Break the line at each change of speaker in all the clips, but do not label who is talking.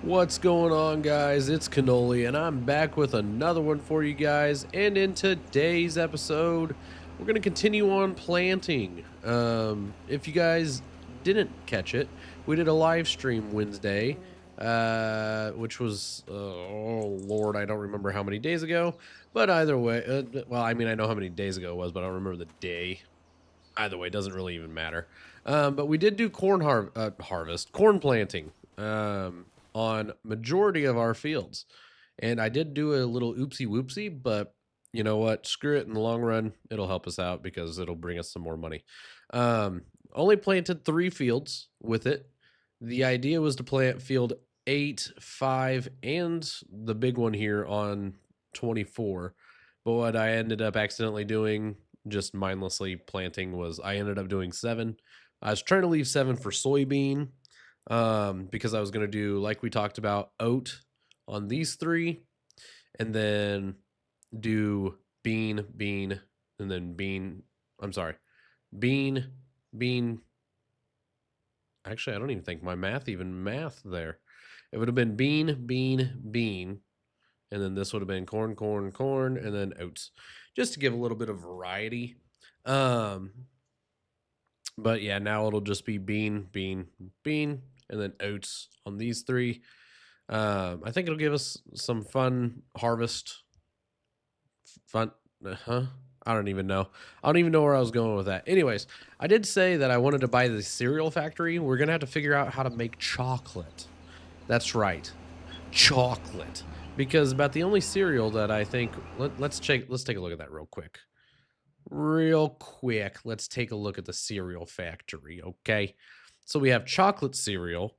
What's going on, guys? It's Cannoli, and I'm back with another one for you guys. And in today's episode, we're going to continue on planting. If you guys didn't catch it, we did a live stream Wednesday, which was, oh Lord, I don't remember how many days ago. But either way, well, I mean, I know how many days ago it was, but I don't remember the day. Either way, it doesn't really even matter. But we did do corn planting on majority of our fields. And I did do a little oopsie whoopsie, but you know what? Screw it. In the long run, it'll help us out because it'll bring us some more money. Um, Only planted 3 fields with it. The idea was to plant field 8, 5, and the big one here on 24. But what I ended up accidentally doing, just mindlessly planting, was I ended up doing 7. I was trying to leave 7 for soybean, because I was going to do, like we talked about, oat on these 3, and then do bean, and then bean. I'm sorry, bean, bean. Actually, I don't even think my math there. It would have been bean, and then this would have been corn, and then oats, just to give a little bit of variety. Um, but yeah, now it'll just be bean, and then oats on these 3. I think it'll give us some fun harvest. Fun, huh? I don't even know. I don't even know where I was going with that. Anyways, I did say that I wanted to buy the cereal factory. We're gonna have to figure out how to make chocolate. That's right, chocolate. Because about the only cereal that I think let's take a look at that real quick. Let's take a look at the cereal factory, okay? So we have chocolate cereal,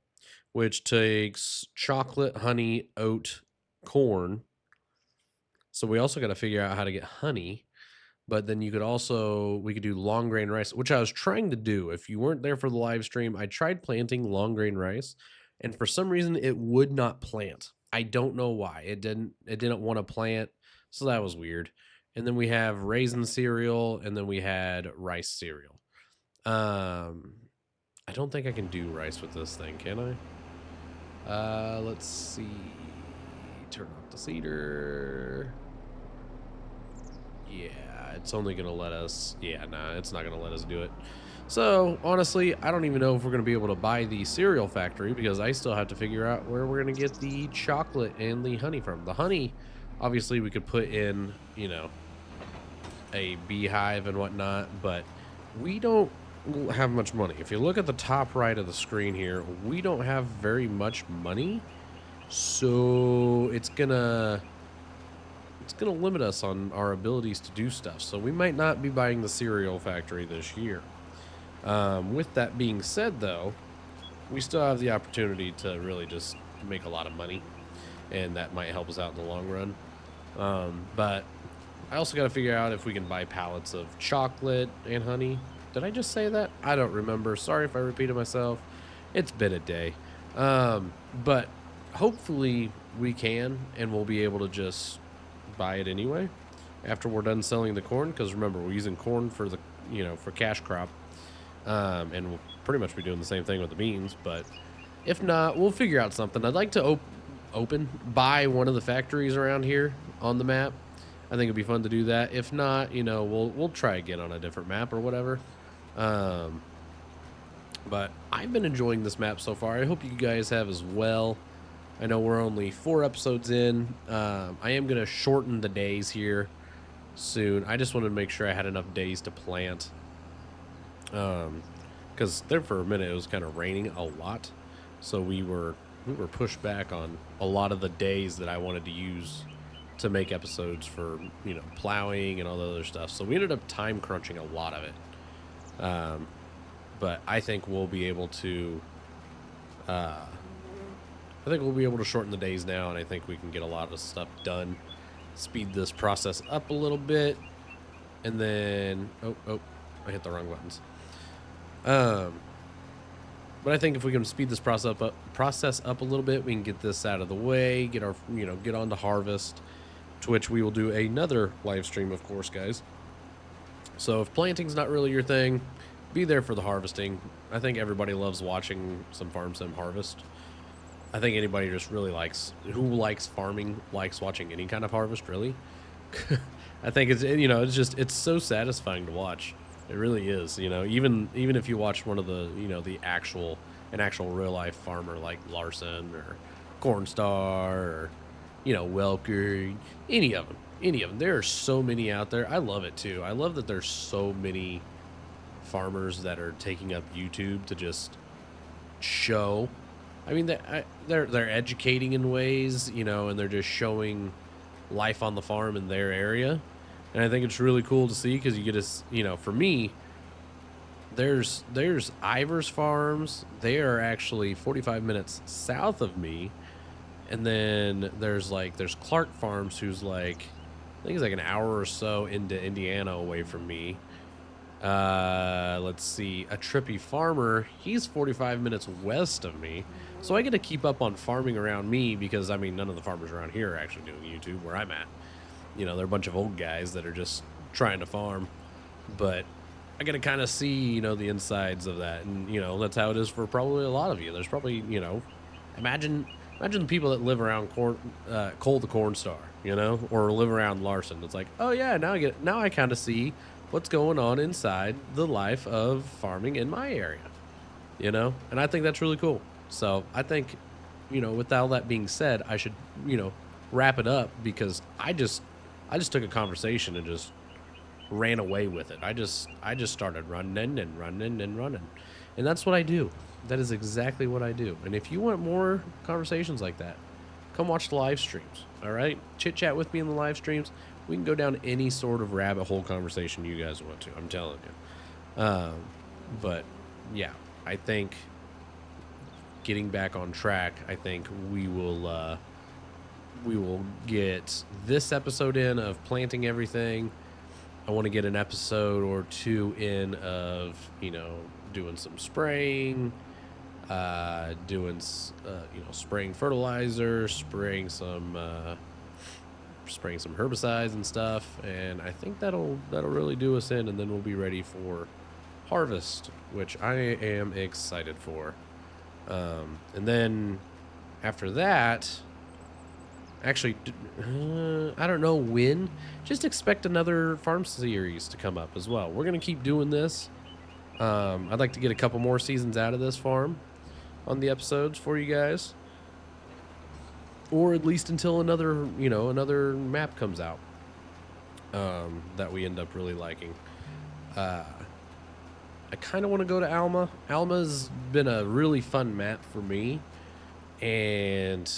which takes chocolate, honey, oat, corn. So we also got to figure out how to get honey. But then we could do long grain rice, which I was trying to do. If you weren't there for the live stream, I tried planting long grain rice, and for some reason it would not plant. I don't know why. It didn't want to plant. So that was weird. And then we have raisin cereal, and then we had rice cereal. I don't think I can do rice with this thing, can I? Let's see. Turn off the cedar. Yeah, it's only gonna let us. Yeah, nah, it's not gonna let us do it. So honestly, I don't even know if we're gonna be able to buy the cereal factory because I still have to figure out where we're gonna get the chocolate and the honey from. The honey, obviously, we could put in, a beehive and whatnot, but we don't have much money. If you look at the top right of the screen here, we don't have very much money, so it's gonna limit us on our abilities to do stuff. So we might not be buying the cereal factory this year. With that being said, though, we still have the opportunity to really just make a lot of money, and that might help us out in the long run. But I also got to figure out if we can buy pallets of chocolate and honey. Did I just say that? I don't remember. Sorry if I repeated myself. It's been a day. But hopefully we can, and we'll be able to just buy it anyway after we're done selling the corn, because remember, we're using corn for the for cash crop, and we'll pretty much be doing the same thing with the beans. But if not, we'll figure out something. I'd like to buy one of the factories around here on the map. I think it'd be fun to do that. If not, we'll try again on a different map or whatever. But I've been enjoying this map so far. I hope you guys have as well. I know we're only 4 episodes in. I am going to shorten the days here soon. I just wanted to make sure I had enough days to plant. Because there for a minute it was kind of raining a lot. So we were pushed back on a lot of the days that I wanted to use to make episodes for, plowing and all the other stuff. So we ended up time crunching a lot of it. But I think we'll be able to... I think we'll be able to shorten the days now, and I think we can get a lot of stuff done. Speed this process up a little bit, and then... Oh, I hit the wrong buttons. But I think if we can speed this process up a little bit, we can get this out of the way, get on to harvest, to which we will do another live stream, of course, guys. So if planting's not really your thing, be there for the harvesting. I think everybody loves watching some farm sim harvest. I think anybody just really who likes farming, likes watching any kind of harvest, really. I think it's so satisfying to watch. It really is, even if you watch one of the, an actual real life farmer like Larson or Cornstar or, Welker, any of them. There are so many out there. I love it too. I love that there's so many farmers that are taking up YouTube to just show. I mean, they're educating in ways, and they're just showing life on the farm in their area. And I think it's really cool to see because you get for me, there's Ivers Farms. They are actually 45 minutes south of me. And then there's Clark Farms, who's I think he's like an hour or so into Indiana away from me. Let's see, a Trippy Farmer, he's 45 minutes west of me. So I get to keep up on farming around me because, I mean, none of the farmers around here are actually doing YouTube where I'm at. They're a bunch of old guys that are just trying to farm. But I get to kind of see, the insides of that. And, that's how it is for probably a lot of you. There's probably, imagine the people that live around Cole the Corn Star, or live around Larson. It's like, oh yeah, now I kind of see what's going on inside the life of farming in my area, and I think that's really cool. So I think, with all that being said, I should, wrap it up because I just took a conversation and just ran away with it. I just started running and running and running, and that's what I do. That is exactly what I do. And if you want more conversations like that, come watch the live streams. All right, chit chat with me in the live streams. We can go down any sort of rabbit hole conversation you guys want to. I'm telling you. But yeah, I think getting back on track, I think we will get this episode in of planting everything. I want to get an episode or two in of, doing some spraying, spraying fertilizer, spraying some herbicides and stuff, and I think that'll really do us in, and then we'll be ready for harvest, which I am excited for. And then after that, actually, I don't know when, just expect another farm series to come up as well. We're going to keep doing this. I'd like to get a couple more seasons out of this farm on the episodes for you guys, or at least until another map comes out that we end up really liking. I kind of want to go to Alma. Alma's been a really fun map for me, and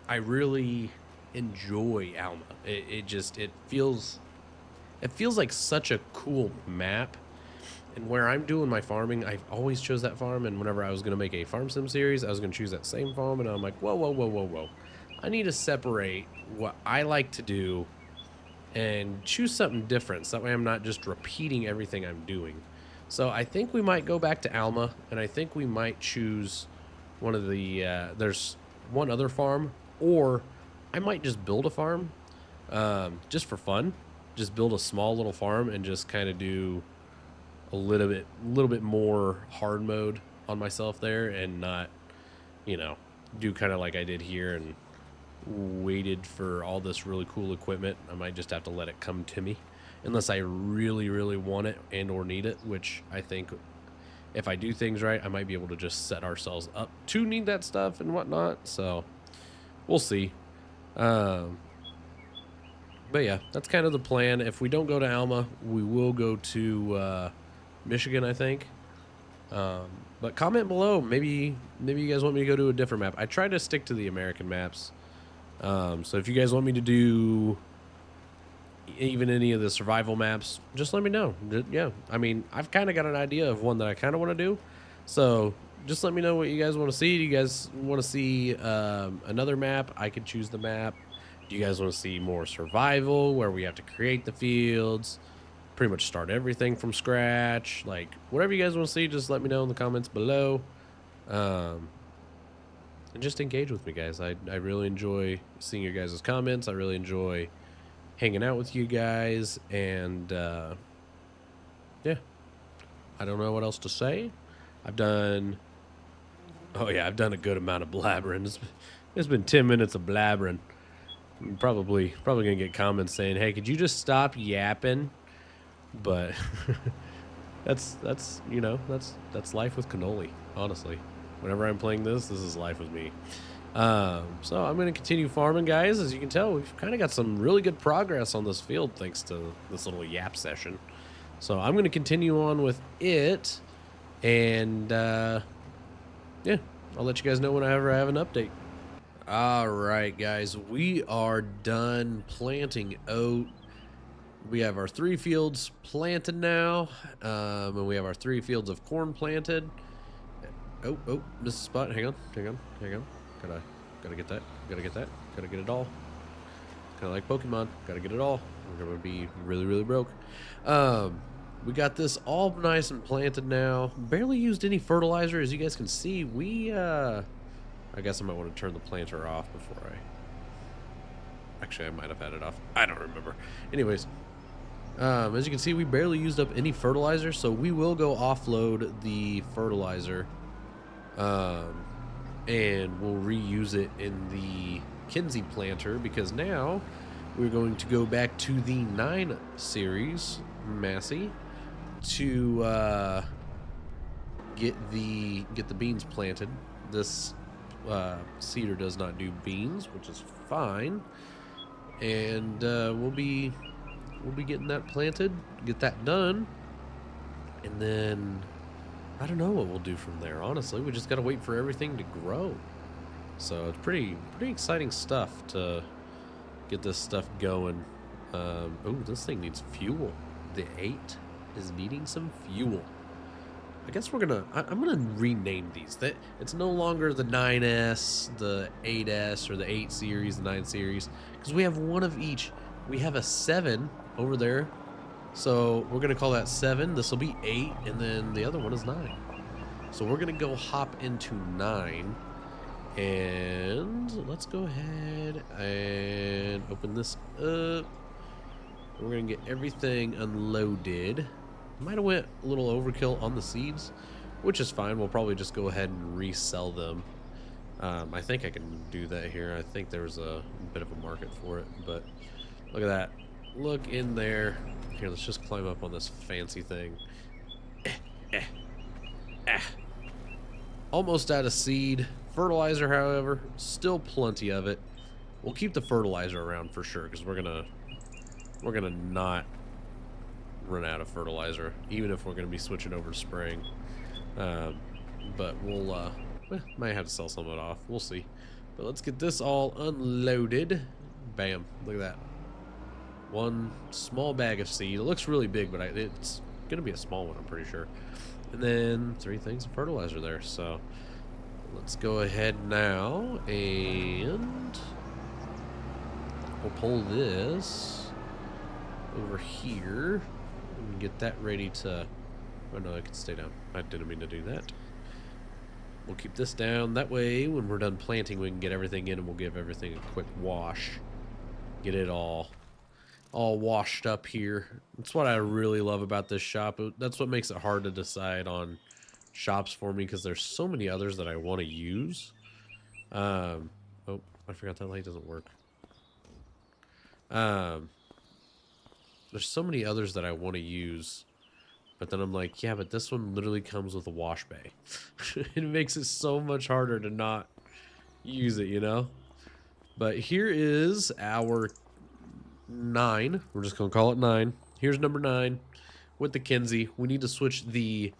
I really enjoy Alma. It feels like such a cool map. And where I'm doing my farming, I've always chose that farm. And whenever I was going to make a farm sim series, I was going to choose that same farm. And I'm like, whoa. I need to separate what I like to do and choose something different. So that way I'm not just repeating everything I'm doing. So I think we might go back to Alma. And I think we might choose one of the, there's one other farm. Or I might just build a farm just for fun. Just build a small little farm and just kind of do a little bit more hard mode on myself there, and not, do kind of like I did here and waited for all this really cool equipment. I might just have to let it come to me unless I really, really want it and or need it, which I think if I do things right, I might be able to just set ourselves up to need that stuff and whatnot. So we'll see. But yeah, that's kind of the plan. If we don't go to Alma, we will go to Michigan, I think. But comment below. Maybe you guys want me to go to a different map. I try to stick to the American maps. So if you guys want me to do even any of the survival maps, just let me know. Yeah, I mean, I've kind of got an idea of one that I kind of want to do. So just let me know what you guys want to see. Do you guys want to see another map? I could choose the map. Do you guys want to see more survival where we have to create the fields? Pretty much start everything from scratch. Like, whatever you guys want to see, just let me know in the comments below. And just engage with me, guys. I really enjoy seeing your guys' comments. I really enjoy hanging out with you guys. And yeah, I don't know what else to say. I've done Oh yeah, I've done a good amount of blabbering. It's been 10 minutes of blabbering. I'm probably gonna get comments saying, "Hey, could you just stop yapping?" But that's that's life with cannoli. Honestly, whenever I'm playing this is life with me. So I'm gonna continue farming, guys. As you can tell, we've kind of got some really good progress on this field thanks to this little yap session. So I'm gonna continue on with it, and yeah, I'll let you guys know whenever I have an update. All right, guys, we are done planting oat. We have our 3 fields planted now, and we have our 3 fields of corn planted. Oh, missed a spot. Hang on. Gotta get that. Gotta get that. Gotta get it all. Kind of like Pokemon. Gotta get it all. We're gonna be really, really broke. We got this all nice and planted now. Barely used any fertilizer, as you guys can see. I guess I might want to turn the planter off before Actually, I might have had it off. I don't remember. Anyways, as you can see, we barely used up any fertilizer, so we will go offload the fertilizer, and we'll reuse it in the Kinsey planter, because now we're going to go back to the 9 series Massey to get the beans planted. This seeder does not do beans, which is fine, and we'll be getting that planted, get that done, and then I don't know what we'll do from there. Honestly, we just gotta wait for everything to grow. So it's pretty exciting stuff to get this stuff going. Oh, this thing needs fuel. The 8 is needing some fuel. I guess I'm gonna rename these. That it's no longer the 9S, the 8S, or the 8 series, the 9 series, because we have one of each. We have a 7 over there, so we're gonna call that 7. This will be 8, and then the other one is 9. So we're gonna go hop into 9, and let's go ahead and open this up. We're gonna get everything unloaded. Might have went a little overkill on the seeds, which is fine. We'll probably just go ahead and resell them. I think I can do that here. I think there's a bit of a market for it, but look at that. Look in there. Here, let's just climb up on this fancy thing. Almost out of seed. Fertilizer, however, still plenty of it. We'll keep the fertilizer around for sure, because we're gonna not run out of fertilizer, even if we're gonna be switching over to spraying. But we'll might have to sell some of it off. We'll see. But let's get this all unloaded. Bam! Look at that. One small bag of seed. It looks really big, but it's gonna be a small one, I'm pretty sure. And then 3 things of fertilizer there. So let's go ahead now and we'll pull this over here and get that ready to... Oh no, it can stay down. I didn't mean to do that. We'll keep this down. That way, when we're done planting, we can get everything in, and we'll give everything a quick wash. Get it all washed up here. That's what I really love about this shop. That's what makes it hard to decide on shops for me, because there's so many others that I want to use. Oh, I forgot that light doesn't work. There's so many others that I want to use, but then I'm like, yeah, but this one literally comes with a wash bay. It makes it so much harder to not use it, you know? But here is our 9. We're just gonna call it 9. Here's number 9 with the Kinsey. We need to switch the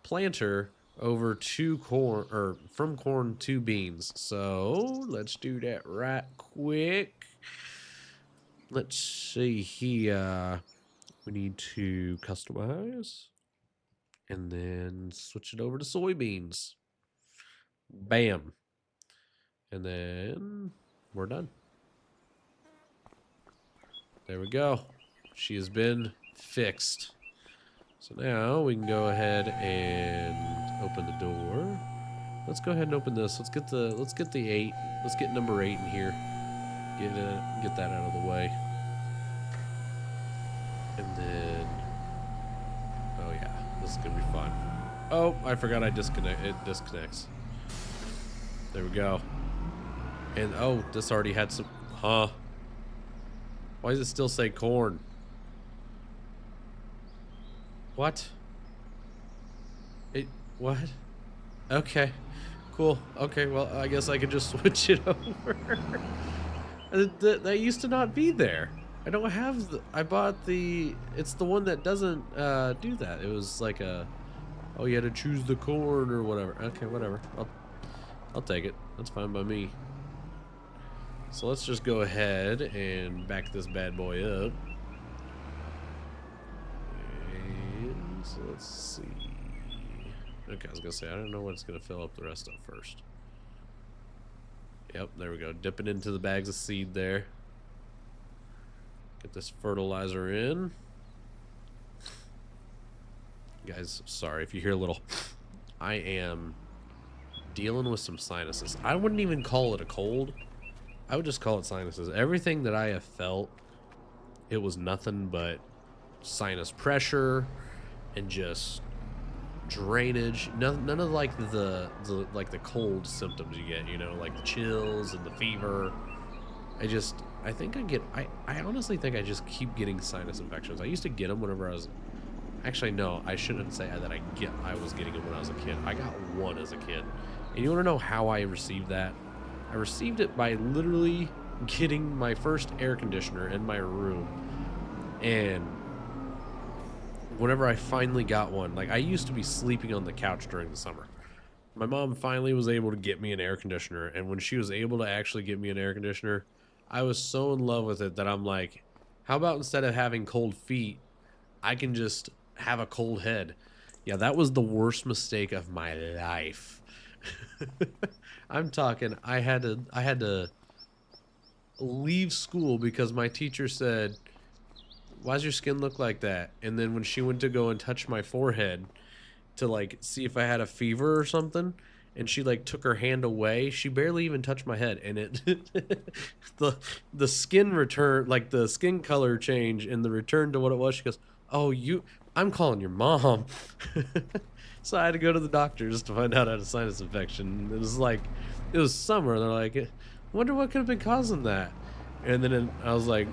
planter over to corn, or from corn to beans. So let's do that right quick. Let's see here. We need to customize and then switch it over to soybeans. Bam. And then we're done. There we go. She has been fixed. So now we can go ahead and open the door. Let's go ahead and open this. Let's get the 8. Let's get number 8 in here. Get that out of the way. And then, oh yeah, this is gonna be fun. Oh, I forgot it disconnects. There we go. And oh, this already had some, huh? Why does it still say corn? What? What? Okay. Cool. Okay, well, I guess I could just switch it over. That used to not be there. I don't have I bought it's the one that doesn't do that. It was like oh, you had to choose the corn or whatever. Okay, whatever. I'll take it. That's fine by me. So let's just go ahead and back this bad boy up. And so let's see. Okay, I was gonna say, I don't know what's gonna fill up the rest of first. Yep, there we go. Dip it into the bags of seed there. Get this fertilizer in. Guys, sorry if you hear a little. I am dealing with some sinuses. I wouldn't even call it a cold. I would just call it sinuses. Everything that I have felt, it was nothing but sinus pressure and just drainage. None of like the cold symptoms you get, you know, like the chills and the fever. I think I honestly think I just keep getting sinus infections. I used to get them whenever I was, actually no, I shouldn't say that I was getting them when I was a kid. I got one as a kid. And you want to know how I received that? I received it by literally getting my first air conditioner in my room. And whenever I finally got one, like I used to be sleeping on the couch during the summer. My mom finally was able to get me an air conditioner, and when she was able to actually get me an air conditioner, I was so in love with it that I'm like, how about instead of having cold feet, I can just have a cold head. Yeah, that was the worst mistake of my life. I'm talking, I had to leave school because my teacher said, why does your skin look like that? And then when she went to go and touch my forehead to like see if I had a fever or something, and she like took her hand away, she barely even touched my head, and it the skin return, like the skin color change and the return to what it was. She goes, oh, I'm calling your mom. So I had to go to the doctor just to find out I had a sinus infection. It was summer, and they're like, I wonder what could have been causing that. And then I was like,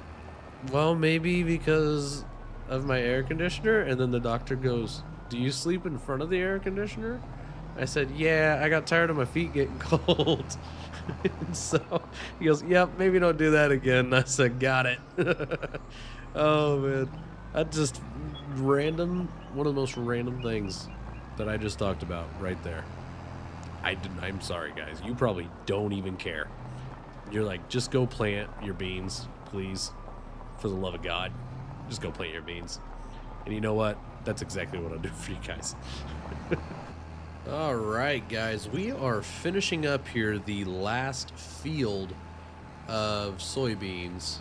well, maybe because of my air conditioner. And then the doctor goes, do you sleep in front of the air conditioner? I said, yeah, I got tired of my feet getting cold. And so he goes, yep, maybe don't do that again. I said, got it. Oh man, that just one of the most random things that I just talked about right there. I'm sorry guys, you probably don't even care. You're like, just go plant your beans, please. For the love of God, just go plant your beans. And you know what? That's exactly what I'll do for you guys. All right, guys, we are finishing up here the last field of soybeans,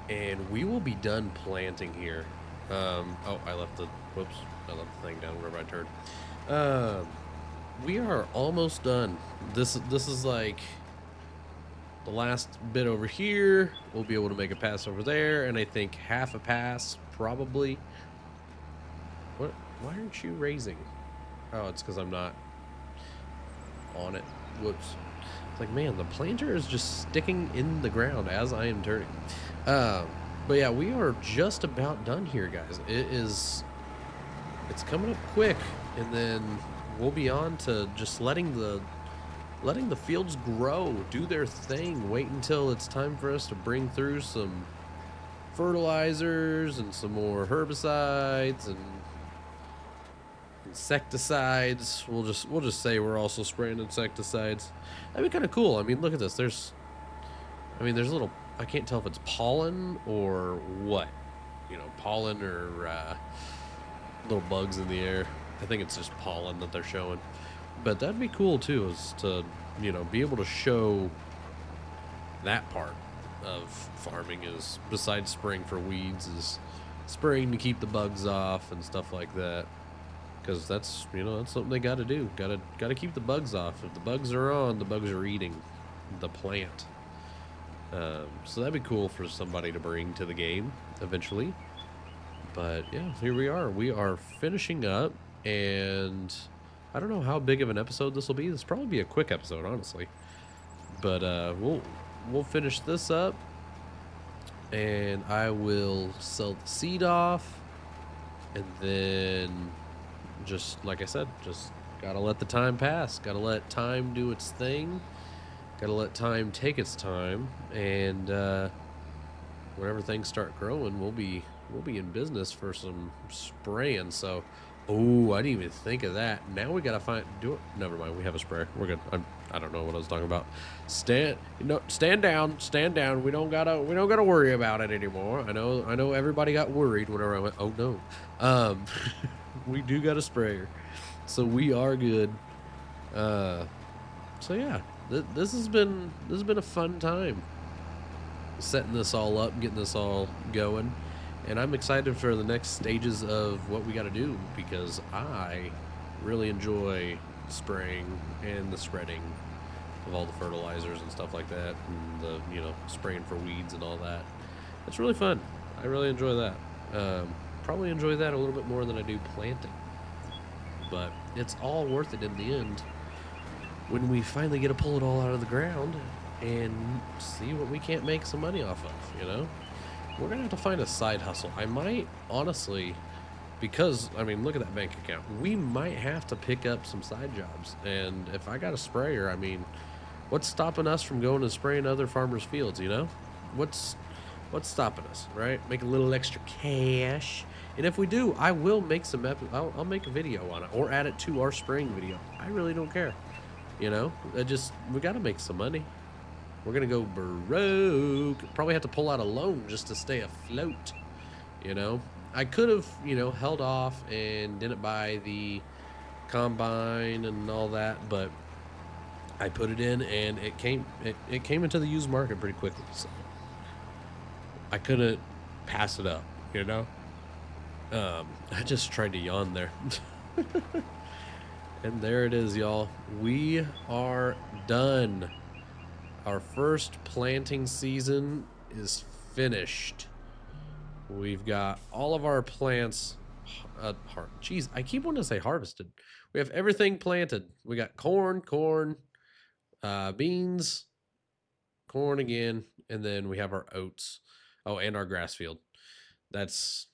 and we will be done planting here. Oh, I left the thing down wherever I turned. We are almost done. This is like the last bit over here. We'll be able to make a pass over there, and I think half a pass probably. What? Why aren't you raising? Oh, it's because I'm not on it. Whoops. It's like, man, the planter is just sticking in the ground as I am turning. But yeah, we are just about done here, guys. It's coming up quick, and then we'll be on to just letting the fields grow, do their thing. Wait until it's time for us to bring through some fertilizers and some more herbicides and insecticides. We'll just say we're also spraying insecticides. That'd be kind of cool. I mean, look at this. There's a little, I can't tell if it's pollen or what, you know, pollen or little bugs in the air. I think it's just pollen that they're showing. But that'd be cool too, is to, you know, be able to show that part of farming, is besides spraying for weeds, is spraying to keep the bugs off and stuff like that. Because that's, you know, that's something they got to do. Got to keep the bugs off. If the bugs are on, the bugs are eating the plant. So that'd be cool for somebody to bring to the game eventually. But yeah, here we are. We are finishing up, and I don't know how big of an episode this will be. This will probably be a quick episode, honestly. But we'll finish this up, and I will sell the seed off, and then just like I said, just gotta let the time pass. Gotta let time do its thing. Gotta let time take its time, and whenever things start growing, we'll be in business for some spraying. So, oh, I didn't even think of that. Now we gotta do it. Never mind. We have a sprayer. We're good. I don't know what I was talking about. Stand down. Stand down. We don't gotta worry about it anymore. I know. Everybody got worried whenever I went. Oh no. We do got a sprayer, so we are good. So yeah, this has been a fun time setting this all up, getting this all going, and I'm excited for the next stages of what we got to do, because I really enjoy spraying and the spreading of all the fertilizers and stuff like that, and the spraying for weeds and all that. It's really fun. I really enjoy that. Probably enjoy that a little bit more than I do planting, but it's all worth it in the end when we finally get to pull it all out of the ground and see what we can't make some money off of. We're gonna have to find a side hustle. I might, honestly, because I mean, look at that bank account. We might have to pick up some side jobs, and if I got a sprayer, I mean, what's stopping us from going and spraying other farmers' fields? What's stopping us, right? Make a little extra cash. And if we do, I will make some I'll make a video on it, or add it to our spraying video. I really don't care. We got to make some money. We're going to go broke. Probably have to pull out a loan just to stay afloat. I could have, held off and didn't buy the combine and all that, but I put it in, and it came into the used market pretty quickly. So I couldn't pass it up, I just tried to yawn there. And there it is, y'all. We are done. Our first planting season is finished. We've got all of our plants. Jeez, I keep wanting to say harvested. We have everything planted. We got corn, beans, corn again, and then we have our oats. Oh, and our grass field. That's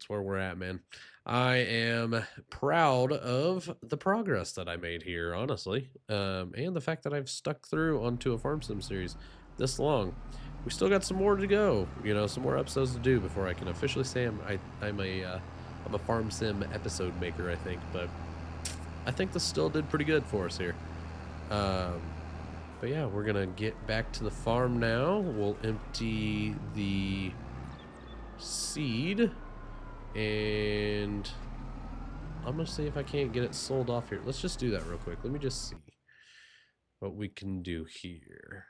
where we're at, man. I am proud of the progress that I made here, honestly, and the fact that I've stuck through onto a farm sim series this long. We still got some more to go, some more episodes to do before I can officially say I'm a farm sim episode maker, I think. But I think this still did pretty good for us here. But yeah, we're gonna get back to the farm now. We'll empty the seed, and I'm gonna see if I can't get it sold off here. Let's just do that real quick. Let me just see what we can do here.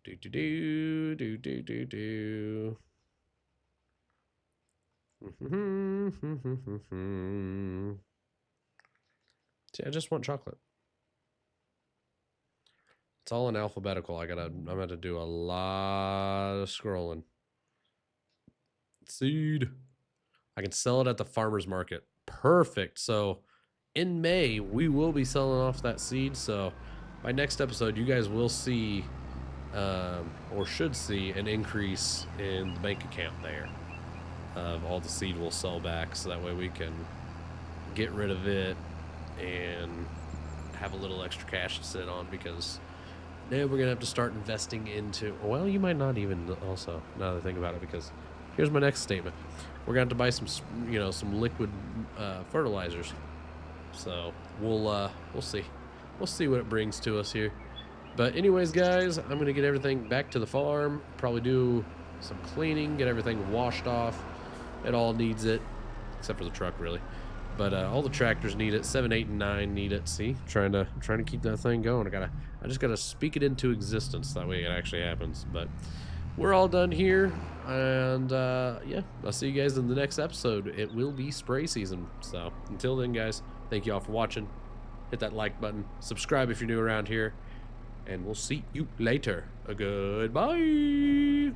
Do. See, I just want chocolate. It's all in alphabetical. I'm gonna to do a lot of scrolling. Seed. I can sell it at the farmer's market. Perfect. So in May, we will be selling off that seed. So by next episode, you guys will see, or should see, an increase in the bank account there. All the seed will sell back, so that way we can get rid of it and have a little extra cash to sit on, because now we're gonna have to start investing into, well, you might not even, also, now that I think about it, because here's my next statement. We're gonna have to buy some liquid fertilizers. So we'll see. We'll see what it brings to us here. But anyways, guys, I'm gonna get everything back to the farm, probably do some cleaning, get everything washed off. It all needs it, except for the truck, really. But all the tractors need it. 7, 8, and 9 need it. See, trying to keep that thing going. I just gotta speak it into existence. That way it actually happens. But we're all done here, and yeah, I'll see you guys in the next episode. It will be spray season. So until then, guys, thank you all for watching. Hit that like button. Subscribe if you're new around here, and we'll see you later. Goodbye.